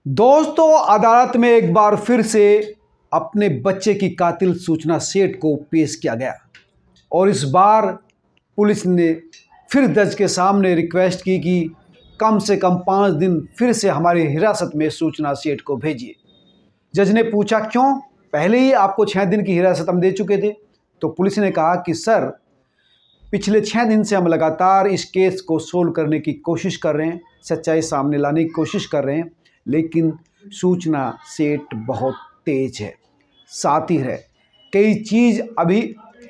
दोस्तों, अदालत में एक बार फिर से अपने बच्चे की कातिल सूचना सेठ को पेश किया गया और इस बार पुलिस ने फिर जज के सामने रिक्वेस्ट की कि कम से कम 5 दिन फिर से हमारी हिरासत में सूचना सेठ को भेजिए। जज ने पूछा क्यों, पहले ही आपको 6 दिन की हिरासत हम दे चुके थे। तो पुलिस ने कहा कि सर, पिछले 6 दिन से हम लगातार इस केस को सोल्व करने की कोशिश कर रहे हैं, सच्चाई सामने लाने की कोशिश कर रहे हैं, लेकिन सूचना सेठ बहुत तेज है, सातिर है, कई चीज़ अभी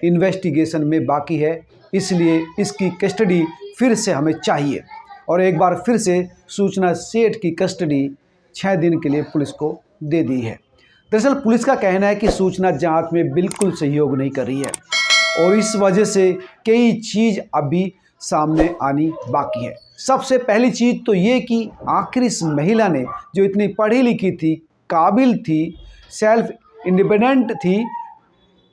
इन्वेस्टिगेशन में बाकी है, इसलिए इसकी कस्टडी फिर से हमें चाहिए। और एक बार फिर से सूचना सेठ की कस्टडी 6 दिन के लिए पुलिस को दे दी है। दरअसल पुलिस का कहना है कि सूचना जांच में बिल्कुल सहयोग नहीं कर रही है और इस वजह से कई चीज़ अभी सामने आनी बाकी है। सबसे पहली चीज़ तो ये कि आखिर इस महिला ने, जो इतनी पढ़ी लिखी थी, काबिल थी, सेल्फ इंडिपेंडेंट थी,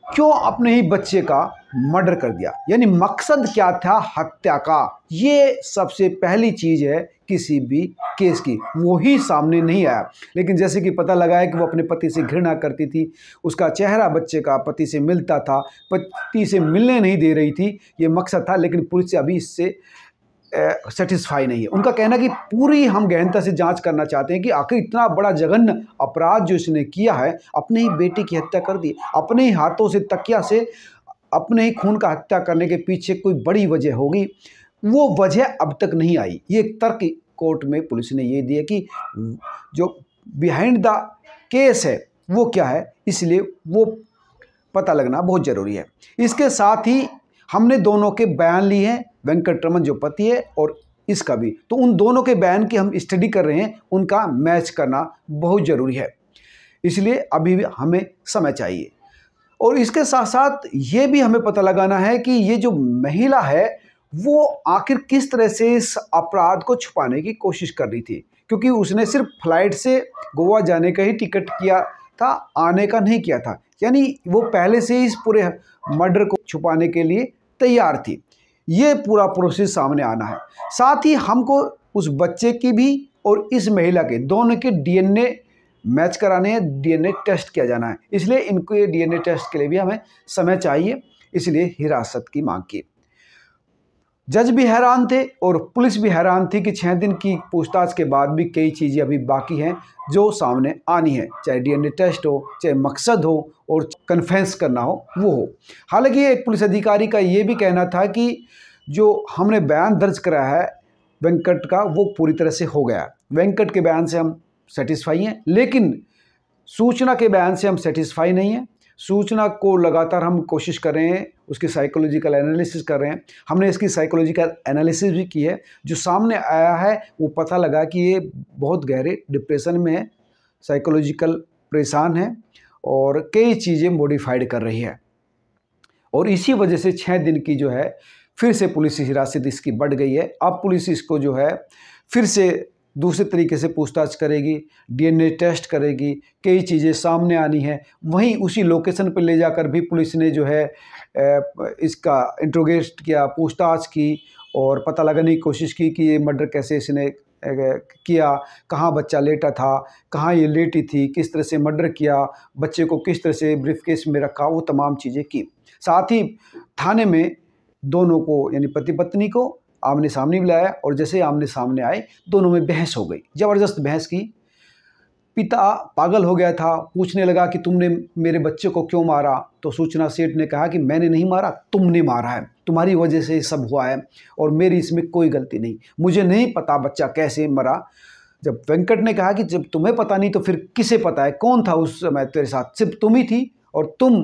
क्यों अपने ही बच्चे का मर्डर कर दिया? यानी मकसद क्या था हत्या का? ये सबसे पहली चीज़ है किसी भी केस की, वो ही सामने नहीं आया। लेकिन जैसे कि पता लगा है कि वो अपने पति से घृणा करती थी, उसका चेहरा बच्चे का पति से मिलता था, पति से मिलने नहीं दे रही थी, ये मकसद था। लेकिन पुलिस अभी इससे सेटिस्फाई नहीं है। उनका कहना है कि पूरी हम गहनता से जांच करना चाहते हैं कि आखिर इतना बड़ा जघन्य अपराध जो इसने किया है, अपने ही बेटी की हत्या कर दी, अपने ही हाथों से, तकिया से अपने ही खून का हत्या करने के पीछे कोई बड़ी वजह होगी, वो वजह अब तक नहीं आई। ये एक तर्क कोर्ट में पुलिस ने ये दिया कि जो बिहाइंड द केस है वो क्या है, इसलिए वो पता लगना बहुत ज़रूरी है। इसके साथ ही हमने दोनों के बयान लिए हैं, वेंकटरमन जो पति है और इसका भी, तो उन दोनों के बयान की हम स्टडी कर रहे हैं, उनका मैच करना बहुत ज़रूरी है, इसलिए अभी भी हमें समय चाहिए। और इसके साथ साथ ये भी हमें पता लगाना है कि ये जो महिला है वो आखिर किस तरह से इस अपराध को छुपाने की कोशिश कर रही थी, क्योंकि उसने सिर्फ फ्लाइट से गोवा जाने का ही टिकट किया था, आने का नहीं किया था। यानी वो पहले से इस पूरे मर्डर को छुपाने के लिए तैयार थी। ये पूरा प्रोसेस सामने आना है। साथ ही हमको उस बच्चे की भी और इस महिला के दोनों के डीएनए मैच कराने हैं, डीएनए टेस्ट किया जाना है, इसलिए इनको डीएनए टेस्ट के लिए भी हमें समय चाहिए, इसलिए हिरासत की मांग की। जज भी हैरान थे और पुलिस भी हैरान थी कि 6 दिन की पूछताछ के बाद भी कई चीज़ें अभी बाकी हैं जो सामने आनी है, चाहे डीएनए टेस्ट हो, चाहे मकसद हो और कन्फेंस करना हो, वो हो। हालांकि एक पुलिस अधिकारी का ये भी कहना था कि जो हमने बयान दर्ज कराया है वेंकट का, वो पूरी तरह से हो गया। वेंकट के बयान से हम सेटिस्फाई हैं, लेकिन सूचना के बयान से हम सेटिस्फाई नहीं हैं। सूचना को लगातार हम कोशिश कर रहे हैं, उसकी साइकोलॉजिकल एनालिसिस कर रहे हैं। हमने इसकी साइकोलॉजिकल एनालिसिस भी की है। जो सामने आया है वो पता लगा कि ये बहुत गहरे डिप्रेशन में है, साइकोलॉजिकल परेशान है और कई चीज़ें मॉडिफाइड कर रही है और इसी वजह से 6 दिन की जो है फिर से पुलिस हिरासत इसकी बढ़ गई है। अब पुलिस इसको जो है फिर से दूसरे तरीके से पूछताछ करेगी, डीएनए टेस्ट करेगी, कई चीज़ें सामने आनी है। वहीं उसी लोकेशन पर ले जाकर भी पुलिस ने जो है इसका इंट्रोगेट किया, पूछताछ की और पता लगाने की कोशिश की कि ये मर्डर कैसे इसने किया, कहाँ बच्चा लेटा था, कहाँ ये लेटी थी, किस तरह से मर्डर किया, बच्चे को किस तरह से ब्रीफकेस में रखा, वो तमाम चीज़ें की। साथ ही थाने में दोनों को, यानी पति पत्नी को आमने सामने बुलाया और जैसे आमने सामने आए दोनों में बहस हो गई, ज़बरदस्त बहस की। पिता पागल हो गया था, पूछने लगा कि तुमने मेरे बच्चे को क्यों मारा? तो सूचना सेठ ने कहा कि मैंने नहीं मारा, तुमने मारा है, तुम्हारी वजह से ये सब हुआ है और मेरी इसमें कोई गलती नहीं, मुझे नहीं पता बच्चा कैसे मरा। जब वेंकट ने कहा कि जब तुम्हें पता नहीं तो फिर किसे पता है, कौन था उस समय तेरे साथ? सिर्फ तुम ही थी और तुम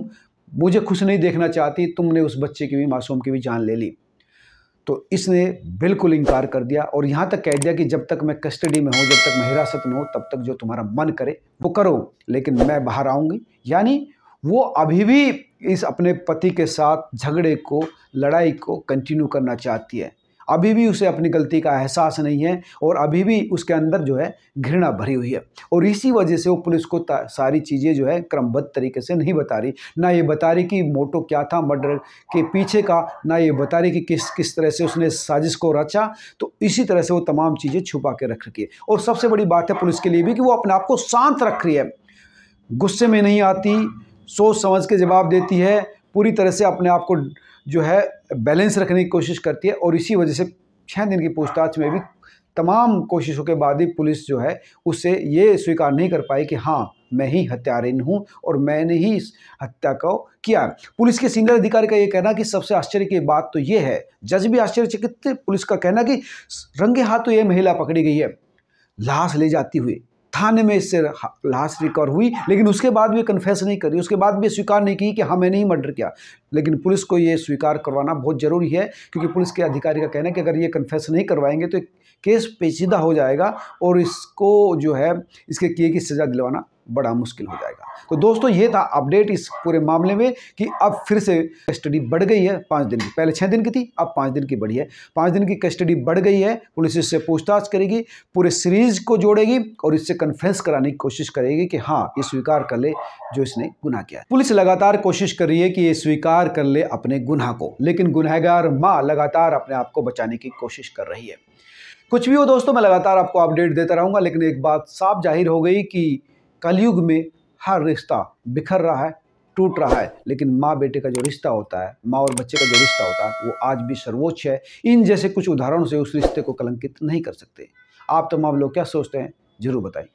मुझे खुश नहीं देखना चाहती, तुमने उस बच्चे की भी, मासूम की भी जान ले ली। तो इसने बिल्कुल इनकार कर दिया और यहाँ तक कह दिया कि जब तक मैं कस्टडी में हूँ, जब तक मैं हिरासत में हूँ, तब तक जो तुम्हारा मन करे वो करो, लेकिन मैं बाहर आऊँगी। यानी वो अभी भी इस अपने पति के साथ झगड़े को, लड़ाई को कंटिन्यू करना चाहती है। अभी भी उसे अपनी गलती का एहसास नहीं है और अभी भी उसके अंदर जो है घृणा भरी हुई है। और इसी वजह से वो पुलिस को सारी चीज़ें जो है क्रमबद्ध तरीके से नहीं बता रही, ना ये बता रही कि मोटो क्या था मर्डर के पीछे का, ना ये बता रही कि किस किस तरह से उसने साजिश को रचा। तो इसी तरह से वो तमाम चीज़ें छुपा के रख रखी है। और सबसे बड़ी बात है पुलिस के लिए भी कि वो अपने आप को शांत रख रही है, गुस्से में नहीं आती, सोच समझ के जवाब देती है, पूरी तरह से अपने आप को जो है बैलेंस रखने की कोशिश करती है। और इसी वजह से 6 दिन की पूछताछ में भी तमाम कोशिशों के बाद भी पुलिस जो है उससे ये स्वीकार नहीं कर पाई कि हाँ मैं ही हत्यारिन हूँ और मैंने ही इस हत्या को किया। पुलिस के सीनियर अधिकारी का ये कहना कि सबसे आश्चर्य की बात तो ये है, जज भी आश्चर्यचकित थे, पुलिस का कहना कि रंगे हाथ तो ये महिला पकड़ी गई है, लाश ले जाती हुई थाने में इससे लाश रिकवर हुई, लेकिन उसके बाद भी कन्फेस नहीं करी, उसके बाद भी स्वीकार नहीं की कि हाँ मैंने ही मर्डर किया। लेकिन पुलिस को ये स्वीकार करवाना बहुत ज़रूरी है, क्योंकि पुलिस के अधिकारी का कहना है कि अगर ये कन्फेस नहीं करवाएंगे तो केस पेचीदा हो जाएगा और इसको जो है इसके किए की सज़ा दिलवाना बड़ा मुश्किल हो जाएगा। तो दोस्तों ये था अपडेट इस पूरे मामले में कि अब फिर से कस्टडी बढ़ गई है 5 दिन की, पहले 6 दिन की थी, अब 5 दिन की बढ़ी है। 5 दिन की कस्टडी बढ़ गई है, पुलिस इससे पूछताछ करेगी, पूरे सीरीज को जोड़ेगी और इससे कन्फेस कराने की कोशिश करेगी कि हाँ ये स्वीकार कर ले जो इसने गुनाह किया है। पुलिस लगातार कोशिश कर रही है कि ये स्वीकार कर ले अपने गुनाह को, लेकिन गुनहगार माँ लगातार अपने आप को बचाने की कोशिश कर रही है। कुछ भी हो दोस्तों, मैं लगातार आपको अपडेट देता रहूँगा, लेकिन एक बात साफ जाहिर हो गई कि कलयुग में हर रिश्ता बिखर रहा है, टूट रहा है, लेकिन माँ बेटे का जो रिश्ता होता है, माँ और बच्चे का जो रिश्ता होता है, वो आज भी सर्वोच्च है। इन जैसे कुछ उदाहरणों से उस रिश्ते को कलंकित नहीं कर सकते। आप तमाम लोग क्या सोचते हैं, जरूर बताएं।